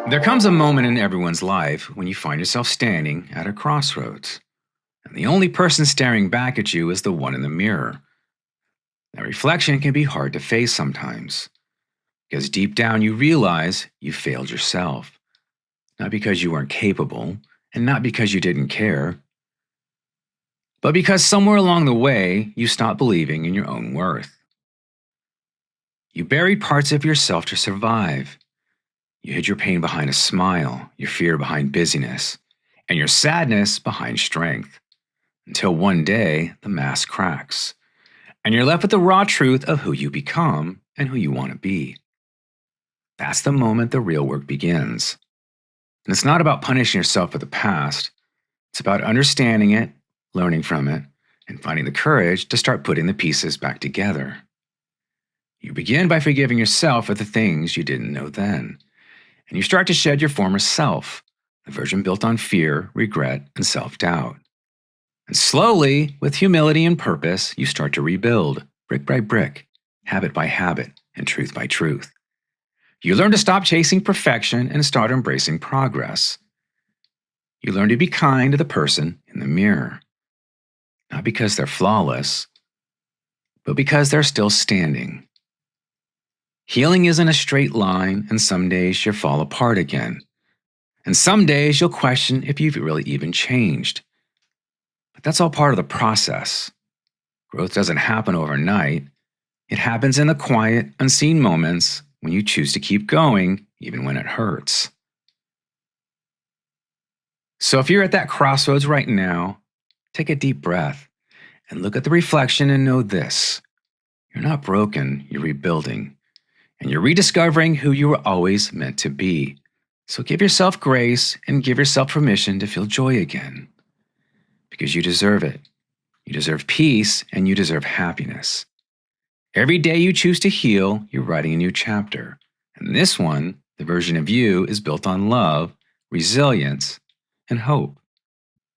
There comes a moment in everyone's life when you find yourself standing at a crossroads, and the only person staring back at you is the one in the mirror. That reflection can be hard to face sometimes, because deep down you realize you failed yourself. Not because you weren't capable, and not because you didn't care, but because somewhere along the way you stopped believing in your own worth. You buried parts of yourself to survive. You hid your pain behind a smile, your fear behind busyness, and your sadness behind strength. Until one day, the mask cracks, and you're left with the raw truth of who you become and who you want to be. That's the moment the real work begins. And it's not about punishing yourself for the past. It's about understanding it, learning from it, and finding the courage to start putting the pieces back together. You begin by forgiving yourself for the things you didn't know then. And you start to shed your former self, the version built on fear, regret, and self-doubt. And slowly, with humility and purpose, you start to rebuild, brick by brick, habit by habit, and truth by truth. You learn to stop chasing perfection and start embracing progress. You learn to be kind to the person in the mirror, not because they're flawless, but because they're still standing. Healing isn't a straight line, and some days you'll fall apart again. And some days you'll question if you've really even changed. But that's all part of the process. Growth doesn't happen overnight. It happens in the quiet, unseen moments when you choose to keep going, even when it hurts. So if you're at that crossroads right now, take a deep breath and look at the reflection and know this: you're not broken, you're rebuilding. And you're rediscovering who you were always meant to be. So give yourself grace and give yourself permission to feel joy again. Because you deserve it. You deserve peace and you deserve happiness. Every day you choose to heal, you're writing a new chapter. And this one, the version of you, is built on love, resilience, and hope.